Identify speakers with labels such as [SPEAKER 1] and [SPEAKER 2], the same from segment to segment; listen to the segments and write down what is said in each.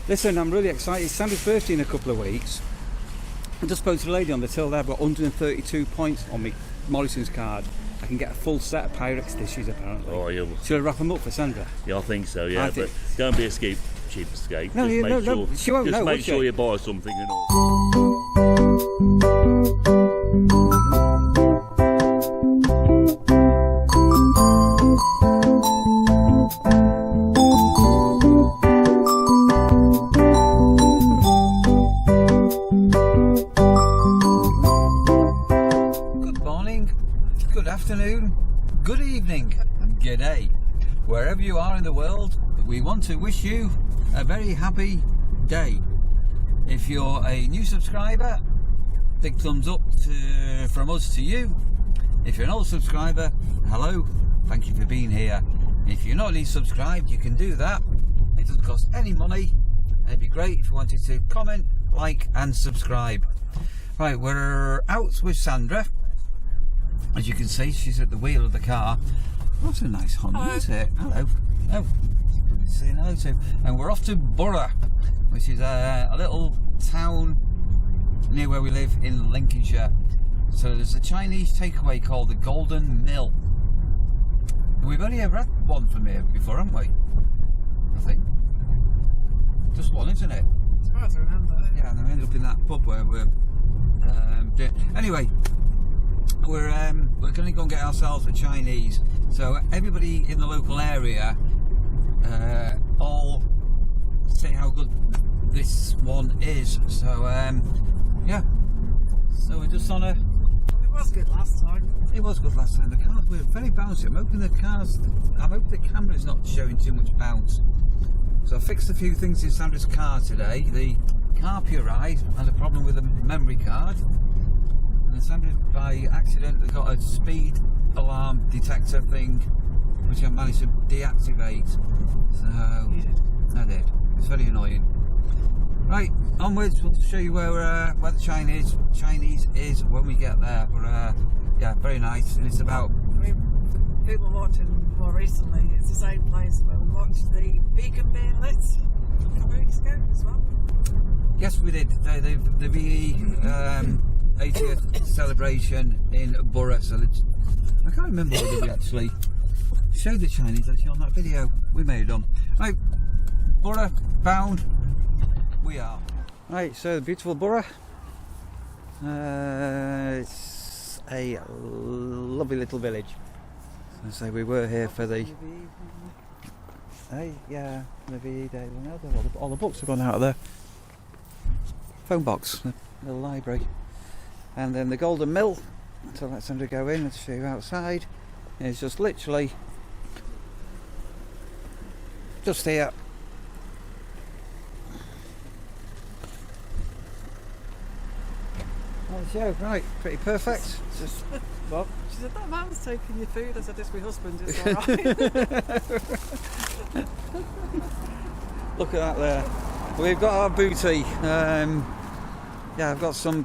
[SPEAKER 1] Listen, I'm really excited. It's Sandra's birthday in a couple of weeks. I just spoke to the lady on the till there. I've got 132 points on me Morrison's card. I can get a full set of Pyrex dishes apparently.
[SPEAKER 2] Oh, yeah.
[SPEAKER 1] Should I wrap them up for Sandra?
[SPEAKER 2] Yeah, I think so, yeah. But don't be a cheapskate.
[SPEAKER 1] No, she won't know,
[SPEAKER 2] make sure
[SPEAKER 1] she?
[SPEAKER 2] you buy something and all.
[SPEAKER 1] Good afternoon, good evening, and good day. Wherever you are in the world, we want to wish you a very happy day. If you're a new subscriber, big thumbs up from us to you. If you're an old subscriber, hello, thank you for being here. If you're not already subscribed, you can do that. It doesn't cost any money. It'd be great if you wanted to comment, like and subscribe. Right, we're out with Sandra. As you can see, she's at the wheel of the car. What a nice Honda, isn't it? Hello. Oh, saying hello to. And we're off to Bora, which is a little town near where we live in Lincolnshire. So there's a Chinese takeaway called the Golden Mill. And we've only ever had one from here before, haven't we? I think. Just one, isn't it?
[SPEAKER 3] As far as I remember.
[SPEAKER 1] Yeah, and I ended up in that pub where we're doing. Anyway. We're going to go and get ourselves a Chinese. So everybody in the local area all say how good this one is. So yeah. So we're just on a.
[SPEAKER 3] It was good last time.
[SPEAKER 1] It was good last time. The cars were very bouncy. I'm hoping the camera's not showing too much bounce. So I fixed a few things in Sandra's car today. The car Pier had a problem with the memory card. And Sandra, by accident, got a speed alarm detector thing, which I managed to deactivate. So I did. It's very annoying. Right, onwards. We'll show you where the Chinese is when we get there. But yeah, very nice. And it's about.
[SPEAKER 3] I mean, for people watching more recently, it's the same place where we watched the beacon being lit a couple of weeks ago as well. Yes,
[SPEAKER 1] we did. The VE. 80th celebration in Bora. So I can't remember whether we actually showed the Chinese actually on that video. We made them. Right, Bora bound. We are. Right, so the beautiful Bora. It's a lovely little village. So we were here for the. Hey, yeah, the VE day. All the books have gone out of the phone box, the little library. And then the Golden Mill, so let Sandra go in and show you outside. It's just literally just here. Right, pretty perfect. Just well.
[SPEAKER 3] She said, that man's taking your food. I said, it's my husband, it's alright.
[SPEAKER 1] Look at that there. We've got our booty. Yeah, I've got some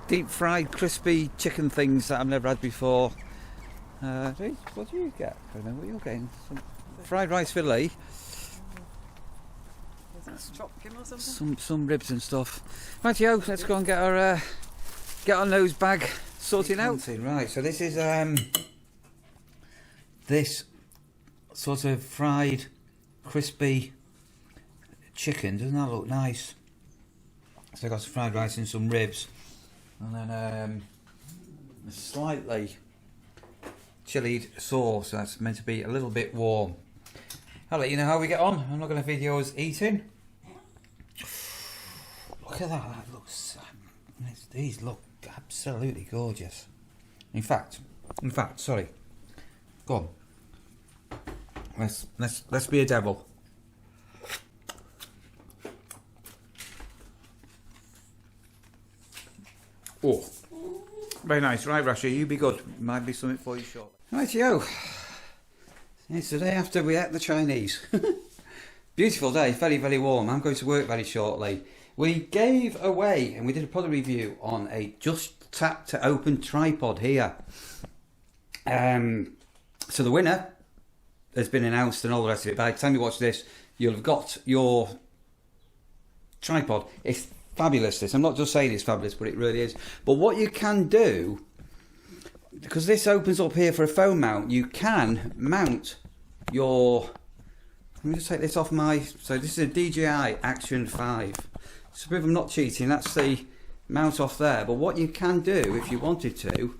[SPEAKER 1] deep fried crispy chicken things that I've never had before. What do you get? I don't know what you're getting. Some fried rice fillet.
[SPEAKER 3] Is that stropkin or something?
[SPEAKER 1] Some ribs and stuff. Rightio, let's go and get our nose bag sorted out. Right, so this is this sort of fried crispy chicken. Doesn't that look nice? So I got some fried rice and some ribs. And then a slightly chilled sauce that's meant to be a little bit warm. I'll let you know how we get on. I'm not going to video us eating. Look at that. That looks. These look absolutely gorgeous. In fact, sorry. Go on. Let's be a devil. Oh, very nice. Right, Rasha, you be good. Might be something for you shortly. Rightio. It's the day after we ate the Chinese. Beautiful day, very, very warm. I'm going to work very shortly. We gave away, and we did a product review on a Just Tap to Open tripod here. So the winner has been announced and all the rest of it. By the time you watch this, you'll have got your tripod. It's fabulous, this. I'm not just saying it's fabulous, but it really is. But what you can do, because this opens up here for a phone mount, you can mount your... Let me just take this off my... So this is a DJI Action 5. So if I'm not cheating, that's the mount off there. But what you can do, if you wanted to,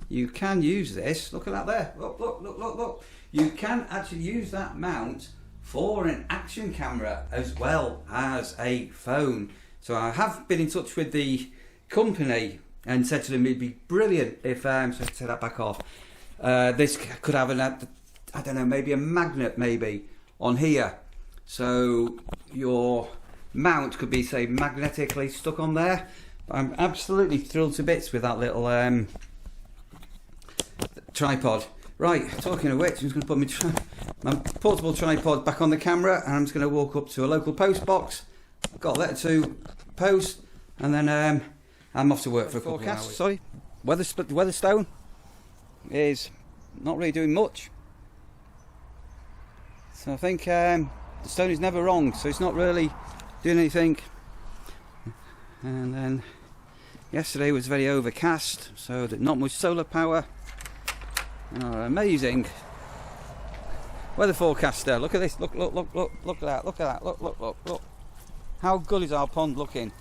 [SPEAKER 1] you can use this. Look at that there. Look, look, look, look, look. You can actually use that mount for an action camera as well as a phone. So I have been in touch with the company and said to them it'd be brilliant if, so take that back off, this could have an, I don't know, maybe a magnet maybe on here. So your mount could be, say, magnetically stuck on there. I'm absolutely thrilled to bits with that little tripod. Right, talking of which, I'm just going to put my portable tripod back on the camera, and I'm just going to walk up to a local post box. I've got a letter to post, and then I'm off to work for a couple of hours. Sorry, Weatherstone is not really doing much. So I think the stone is never wrong, so it's not really doing anything. And then yesterday was very overcast, so not much solar power. Amazing weather forecaster. Look at this. Look, look, look, look, look at that. Look at that. Look, look, look, look. How good is our pond looking?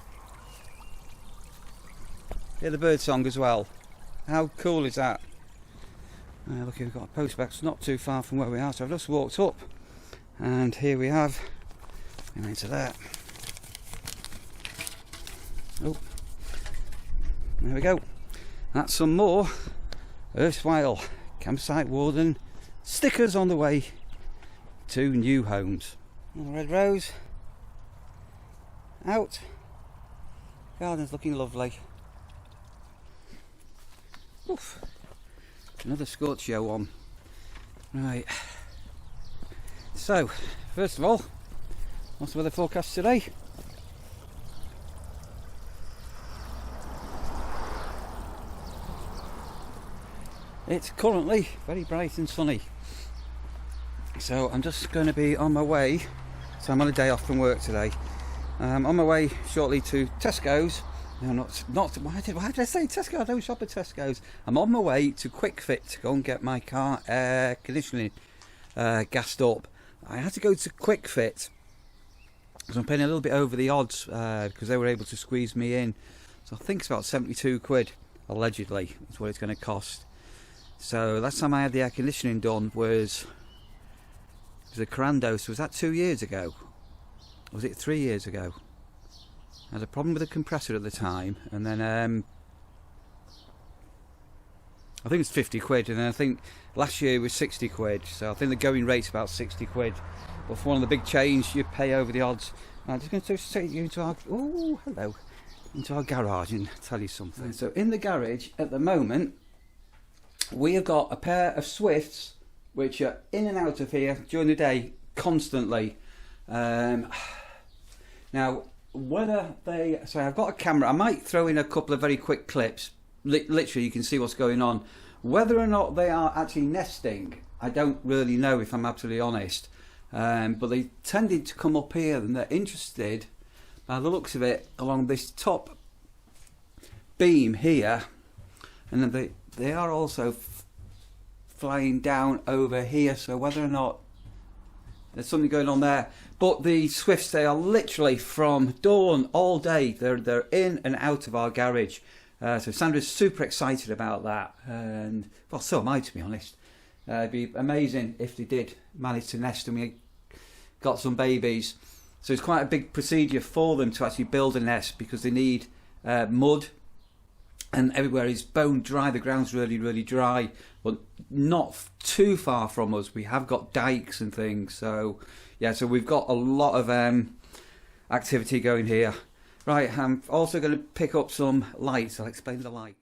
[SPEAKER 1] Hear the bird song as well. How cool is that? Look, we've got a post box not too far from where we are, so I've just walked up, and here we have. Into that. Oh, there we go. That's some more Erstwhile Campsite Warden stickers on the way to new homes. Red rose out. Garden's looking lovely. Oof. Another Scorchio one. Right. So, first of all, what's the weather forecast today? It's currently very bright and sunny. So I'm just going to be on my way. So I'm on a day off from work today. I'm on my way shortly to Tesco's. No, not. Why did I say Tesco? I don't shop at Tesco's. I'm on my way to QuickFit to go and get my car air conditioning gassed up. I had to go to QuickFit because I'm paying a little bit over the odds because they were able to squeeze me in. So I think it's about 72 quid allegedly. That's what it's going to cost. So last time I had the air conditioning done was a Caravan. So was that 2 years ago? Or was it 3 years ago? I had a problem with the compressor at the time, and then I think it's 50 quid, and then I think last year was 60 quid. So I think the going rate's about 60 quid. But for one of the big chains, you pay over the odds. I'm just going to take you into our into our garage and tell you something. So in the garage at the moment, we have got a pair of Swifts which are in and out of here during the day constantly. Now, whether they... So I've got a camera. I might throw in a couple of very quick clips. Literally, you can see what's going on. Whether or not they are actually nesting, I don't really know, if I'm absolutely honest. But they tended to come up here, and they're interested, by the looks of it, along this top beam here. And then they are also flying down over here, so whether or not there's something going on there. But the Swifts, they are literally from dawn all day. They're in and out of our garage. So Sandra's super excited about that, and well, so am I, to be honest. It'd be amazing if they did manage to nest and we got some babies. So it's quite a big procedure for them to actually build a nest, because they need mud, and everywhere is bone dry. The ground's really, really dry, but not too far from us. We have got dikes and things. So yeah, so we've got a lot of activity going here. Right, I'm also going to pick up some lights. I'll explain the light.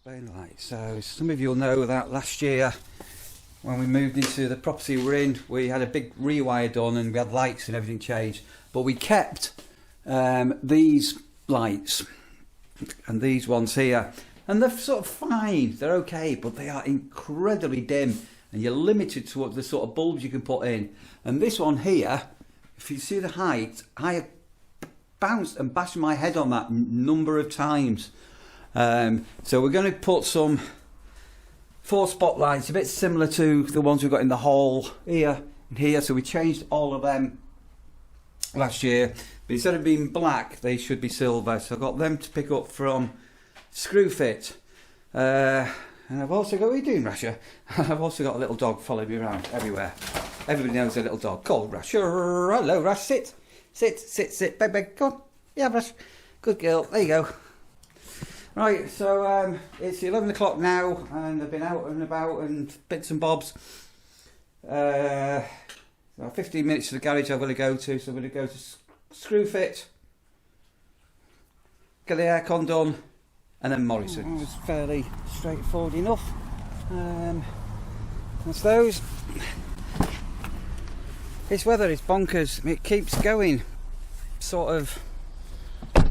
[SPEAKER 1] explain lights. So some of you will know that last year when we moved into the property we're in, we had a big rewire done and we had lights and everything changed, but we kept these lights and these ones here, and they're sort of fine, they're okay, but they are incredibly dim and you're limited to what the sort of bulbs you can put in. And this one here, if you see the height, I have bounced and bashed my head on that number of times. So we're going to put some 4 spotlights, a bit similar to the ones we've got in the hall here and here. So we changed all of them last year, but instead of being black, they should be silver. So I got them to pick up from QuickFit. And I've also got, what are you doing, Rasher? I've also got a little dog following me around everywhere. Everybody knows a little dog called Rasher. Hello, Rash, sit. Sit, beg, come on. Yeah, Rash. Good girl, there you go. Right, so it's 11 o'clock now, and I've been out and about and bits and bobs. 15 minutes to the garage I've got to go to, so I'm going to go to QuickFit, get the aircon done, and then Morrison's. It's fairly straightforward enough. That's those. This weather is bonkers. It keeps going sort of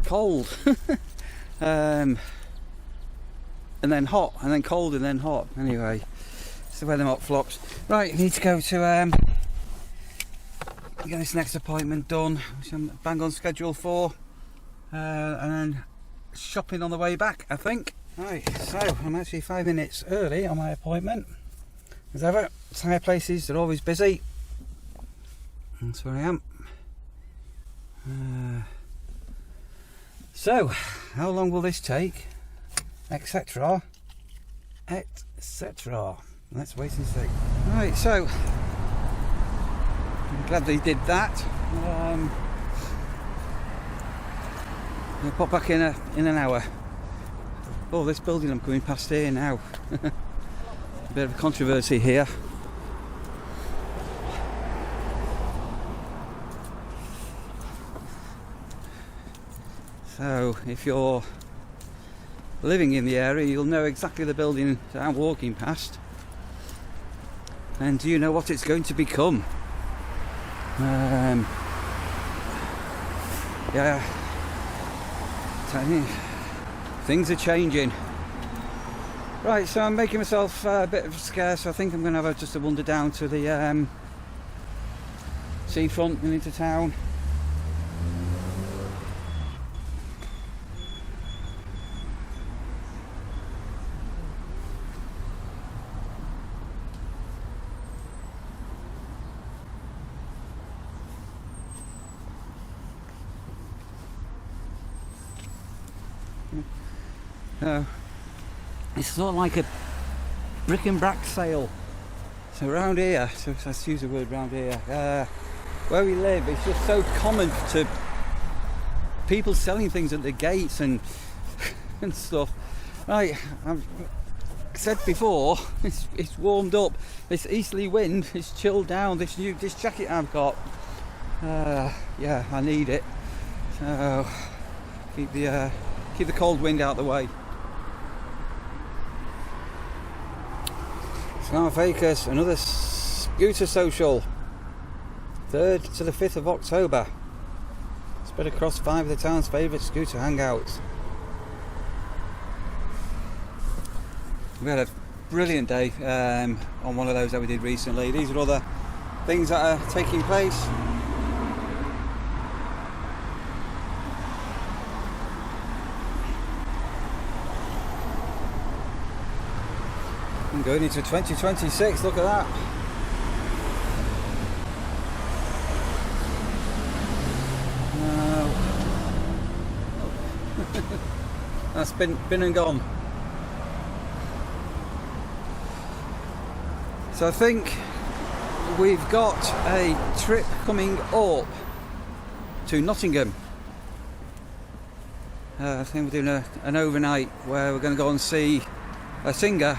[SPEAKER 1] cold. And then hot, and then cold, and then hot. Anyway, it's the weather mop flops. Right, need to go to get this next appointment done, which I'm bang on schedule for, and then shopping on the way back, I think. Right, so I'm actually 5 minutes early on my appointment. As ever, tyre places are always busy. That's where I am. So, how long will this take? Etc. Etc. Let's wait and see. Right, so I'm glad they did that. I'll pop back in an hour. Oh, this building I'm coming past here now. A bit of a controversy here. So if you're living in the area, you'll know exactly the building that I'm walking past. And do you know what it's going to become? Yeah, things are changing. Right, so I'm making myself a bit of scarce. I think I'm going to have just a wander down to the seafront and into town. It's sort of like a brick and brack sale. So around here, so let's use the word round here, where we live, it's just so common to people selling things at the gates and and stuff. Right, I've said before, it's warmed up. This easterly wind is chilled down. This jacket I've got, yeah, I need it. So keep the cold wind out of the way. Scarf Acres, another scooter social, 3rd to the 5th of October, spread across 5 of the town's favourite scooter hangouts. We had a brilliant day on one of those that we did recently. These are other things that are taking place. Going into 2026, look at that. That's been and gone. So I think we've got a trip coming up to Nottingham. I think we're doing an overnight where we're going to go and see a singer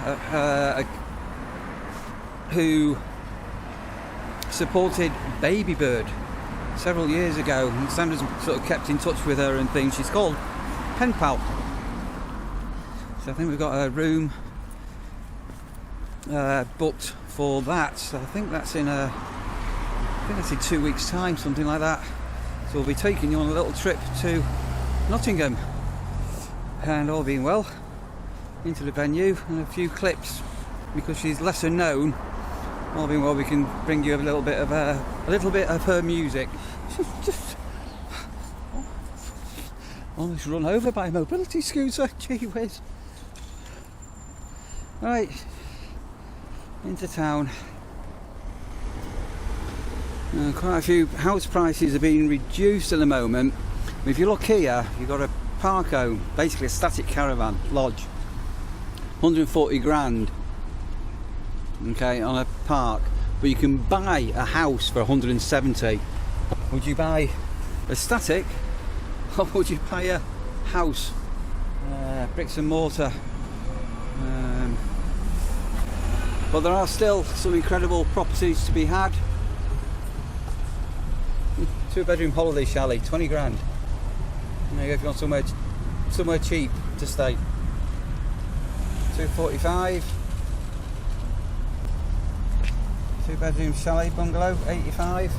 [SPEAKER 1] who supported Baby Bird several years ago, and Sandra's sort of kept in touch with her and things. She's called Pen Pal. So I think we've got a room booked for that. So I think that's in 2 weeks' time, something like that. So we'll be taking you on a little trip to Nottingham, and all being well, into the venue and a few clips, because she's lesser known. All being well, we can bring you a little bit of her music. Just almost run over by a mobility scooter. Gee whiz. Right, into town. Quite a few house prices are being reduced at the moment. If you look here, you've got a park home, basically a static caravan lodge, 140 grand, okay, on a park, but you can buy a house for 170. Would you buy a static, or would you buy a house, bricks and mortar? But there are still some incredible properties to be had. 2-bedroom holiday chalet, 20 grand. There you go, if you want somewhere cheap to stay. 245. 2-bedroom chalet bungalow, 85.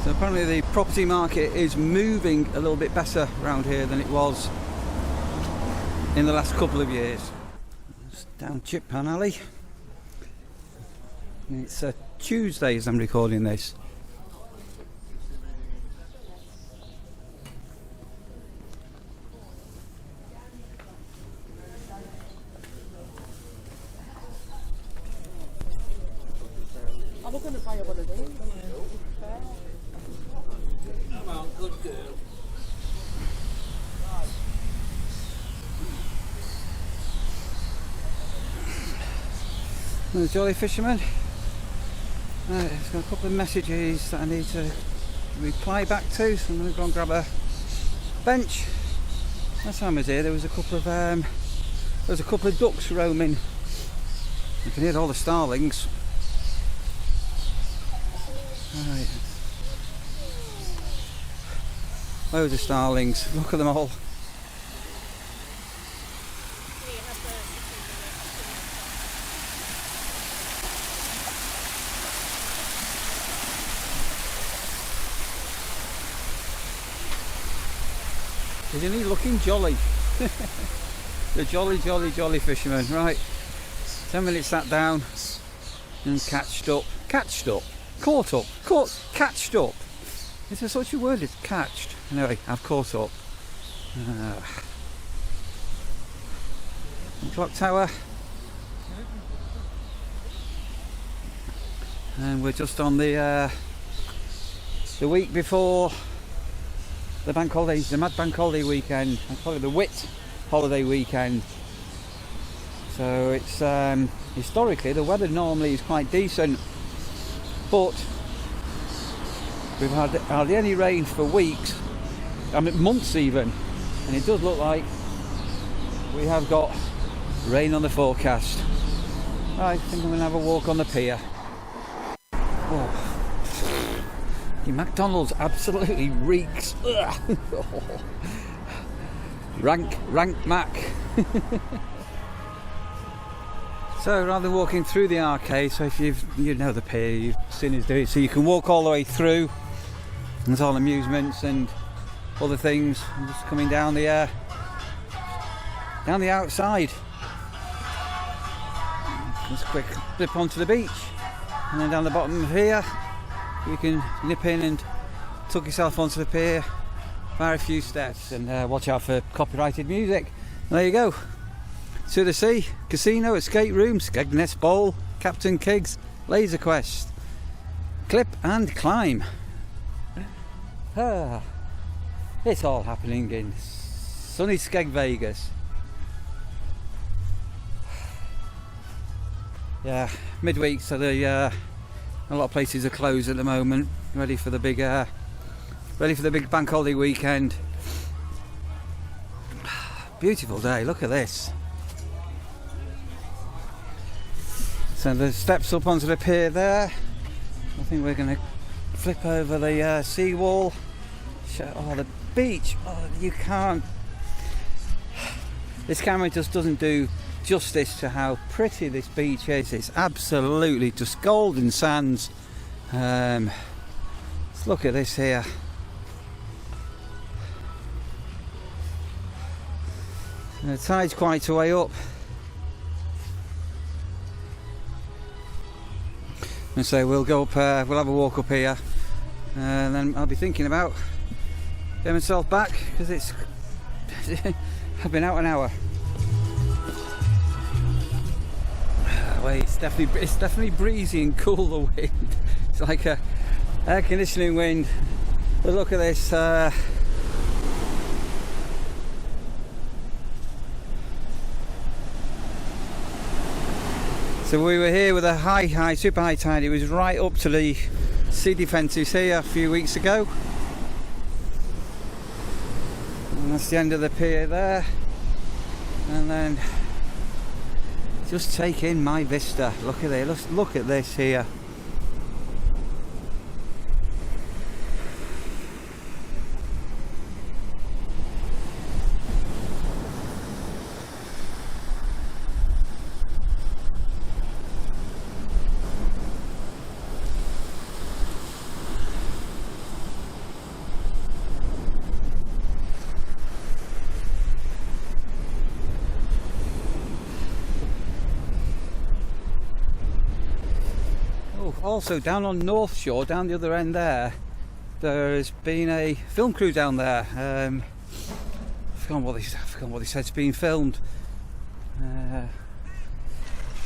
[SPEAKER 1] So apparently the property market is moving a little bit better around here than it was in the last couple of years. It's down Chip Pan Alley. It's Tuesday as I'm recording this.
[SPEAKER 4] I'm not going to buy one of these.
[SPEAKER 1] Come on, good girl. The Jolly Fisherman. It's got a couple of messages that I need to reply back to, so I'm going to go and grab a bench. Last time I was here, there was a couple of ducks roaming. You can hear all the starlings. Right. Loads of starlings. Look at them all. Isn't he looking jolly? The jolly fisherman. Right, 10 minutes sat down and catched up. Catched up. Is there such a word as catched? Anyway, I've caught up. Clock tower. And we're just on the week before the bank holiday, the mad bank holiday weekend. I call it the Wit holiday weekend. So it's historically the weather normally is quite decent, but we've had hardly any rain for weeks, I mean months even, and it does look like we have got rain on the forecast. Right, I think I'm going to have a walk on the pier. Oh. The McDonald's absolutely reeks. Rank Mac. So rather than walking through the arcade, so if you know the pier, you've seen us do it, so you can walk all the way through. There's all amusements and other things. I'm just coming down the outside. Just a quick flip onto the beach, and then down the bottom of here you can nip in and tuck yourself onto the pier, fire a few steps, and watch out for copyrighted music. There you go. To the sea, casino, escape room, Skegness Bowl, Captain Kigg's, Laser Quest, clip and climb. It's all happening in sunny Skeg Vegas. Yeah, midweek, so a lot of places are closed at the moment, ready for the big bank holiday weekend. Beautiful day, look at this. So the steps up onto the pier there. I think we're going to flip over the seawall. Oh, the beach, oh, you can't. This camera just doesn't do justice to how pretty this beach is. It's absolutely just golden sands. Let's look at this here. The tide's quite a way up. And so we'll go up, we'll have a walk up here, and then I'll be thinking about getting myself back, because it's I've been out an hour. Well, it's definitely breezy and cool, the wind. It's like a air conditioning wind. But look at this. So we were here with a super high tide. It was right up to the sea defences here a few weeks ago. And that's the end of the pier there. And then just take in my vista. Look at this. Look at this here. Also down on North Shore, down the other end there, there's been a film crew down there. I forgot what they said it's being filmed.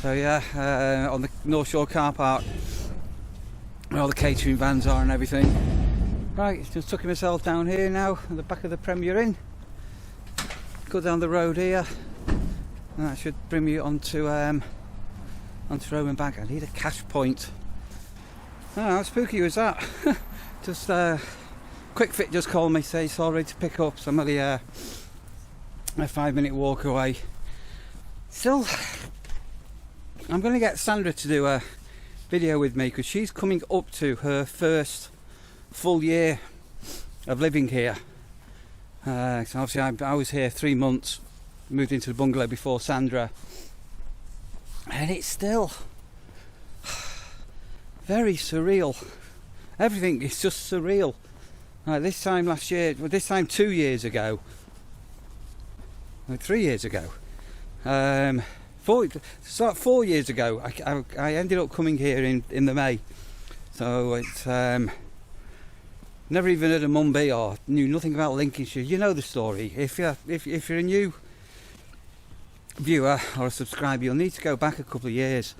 [SPEAKER 1] So yeah, on the North Shore car park, where all the catering vans are and everything. Right, just tucking myself down here now at the back of the Premier Inn. Go down the road here, and that should bring me onto Rome and back. I need a cash point. Oh, how spooky was that? Just QuickFit just called me, say it's all ready to pick up. So I'm only a 5-minute walk away. Still, I'm going to get Sandra to do a video with me, because she's coming up to her first full year of living here. So obviously I was here 3 months, moved into the bungalow before Sandra, and it's still very surreal. Everything is just surreal. Like this time last year, well, this time 2 years ago, well, 3 years ago, 4 years ago, I ended up coming here in the May. So it's never even heard of Mumby or knew nothing about Lincolnshire. You know the story. If you're a new viewer or a subscriber, you'll need to go back a couple of years.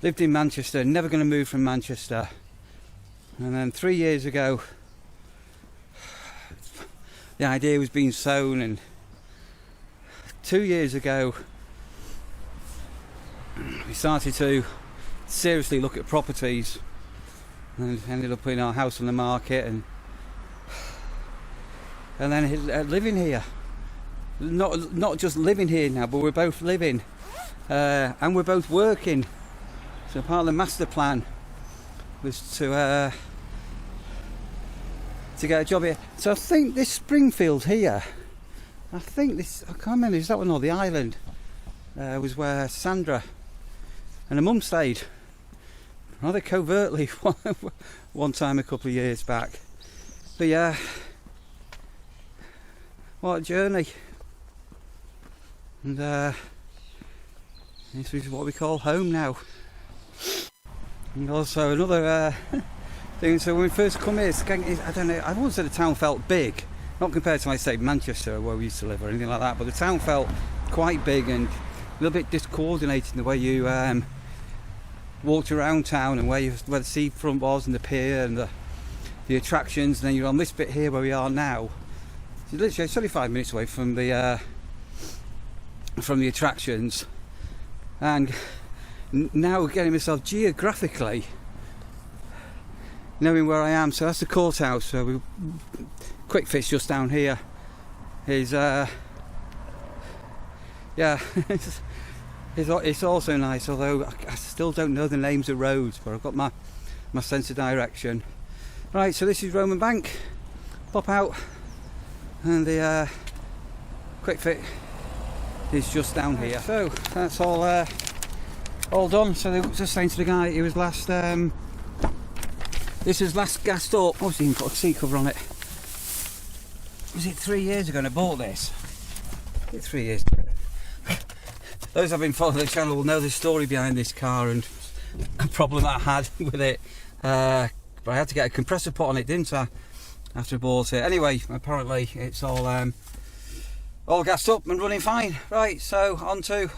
[SPEAKER 1] Lived in Manchester, never going to move from Manchester, and then 3 years ago the idea was being sown, and 2 years ago we started to seriously look at properties, and ended up putting our house on the market, and then living here. Not just living here now, but we're both living, and we're both working. So part of the master plan was to get a job here. So I think this Springfield here, I can't remember, is that one or the island, was where Sandra and her mum stayed, rather covertly one time a couple of years back. But yeah, what a journey. And this is what we call home now. And also another thing, so when we first come here, Skegness, I don't know, I wouldn't say the town felt big, not compared to, like, say, Manchester where we used to live or anything like that, but the town felt quite big and a little bit discoordinated in the way you walked around town, and where the seafront was and the pier and the attractions. And then you're on this bit here where we are now. So literally it's only 5 minutes away from the attractions, and now getting myself geographically knowing where I am. So that's the courthouse. So QuickFit's just down here. Is yeah, it's also nice, although I still don't know the names of roads, but I've got my sense of direction. Right, so this is Roman Bank. pop out, and the QuickFit is just down here. So that's all done. So they were just saying to the guy, he was last this was last gassed up. Obviously you can put a seat cover on it. Was it 3 years ago when I bought this? Was it 3 years ago? Those who've been following the channel will know the story behind this car and a problem I had with it. But I had to get a compressor put on it, didn't I? After I bought it. Anyway, apparently it's all gassed up and running fine. Right, so on to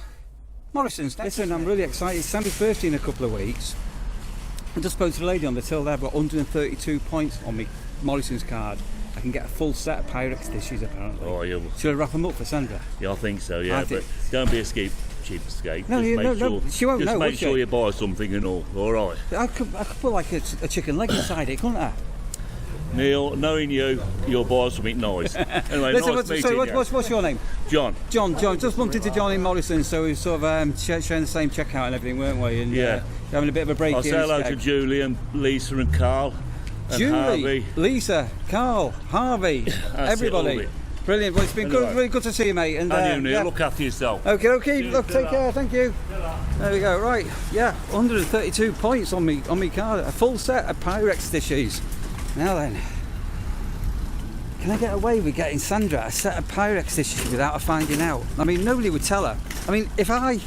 [SPEAKER 1] Morrison's next. Listen, I'm really excited. It's Sandra's birthday in a couple of weeks. I just spoke to the lady on the till there. I've got 132 points on my Morrison's card. I can get a full set of Pyrex dishes apparently.
[SPEAKER 2] Oh, yeah.
[SPEAKER 1] Should I wrap them up for Sandra?
[SPEAKER 2] Yeah, I think so, yeah. But don't be a cheapskate.
[SPEAKER 1] No, she won't know,
[SPEAKER 2] just make sure
[SPEAKER 1] she?
[SPEAKER 2] you buy something and all right?
[SPEAKER 1] I could put like a chicken leg inside it, couldn't I?
[SPEAKER 2] Neil, knowing you, you'll buy something nice. Anyway,
[SPEAKER 1] Listen,
[SPEAKER 2] nice meeting you.
[SPEAKER 1] What's your name?
[SPEAKER 2] John.
[SPEAKER 1] John. Just bumped into John in Morrison, so we were sort of sharing the same checkout and everything, weren't we? And,
[SPEAKER 2] yeah.
[SPEAKER 1] Having a bit of a break.
[SPEAKER 2] I'll say hello to Julie and Lisa and Carl. And
[SPEAKER 1] Julie,
[SPEAKER 2] Harvey.
[SPEAKER 1] Lisa, Carl, Harvey, everybody. Brilliant. Well, it's been good, really good to see you, mate. And
[SPEAKER 2] you, Neil. Look after yourself.
[SPEAKER 1] Okay. Look, take care. Thank you. There we go. Right. Yeah, 132 points on me card. A full set of Pyrex dishes. Now then. Can I get away with getting Sandra a set of Pyrex dishes without her finding out? I mean, nobody would tell her. I mean, if I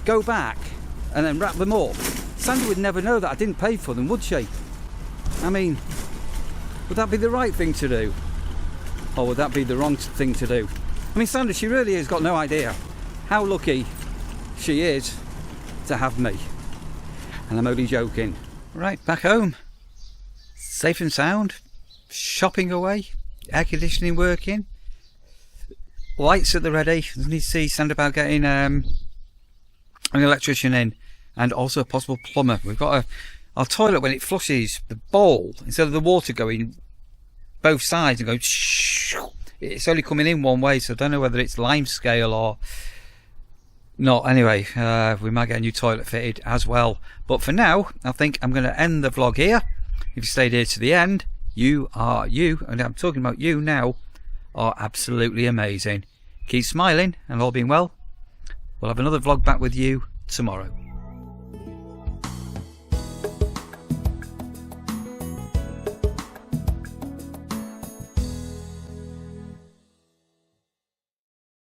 [SPEAKER 1] go back and then wrap them up, Sandra would never know that I didn't pay for them, would she? I mean, would that be the right thing to do? Or would that be the wrong thing to do? I mean, Sandra, she really has got no idea how lucky she is to have me. And I'm only joking. Right, back home. Safe and sound. Shopping away, air conditioning working, lights at the ready. We need to see Sandra about getting an electrician in, and also a possible plumber. We've got our toilet, when it flushes the bowl, instead of the water going both sides and going shh, it's only coming in one way, so I don't know whether it's lime scale or not. Anyway, we might get a new toilet fitted as well, but for now I think I'm going to end the vlog here. If you stayed here to the end, you, and I'm talking about you now, are absolutely amazing. Keep smiling, and all being well. We'll have another vlog back with you tomorrow.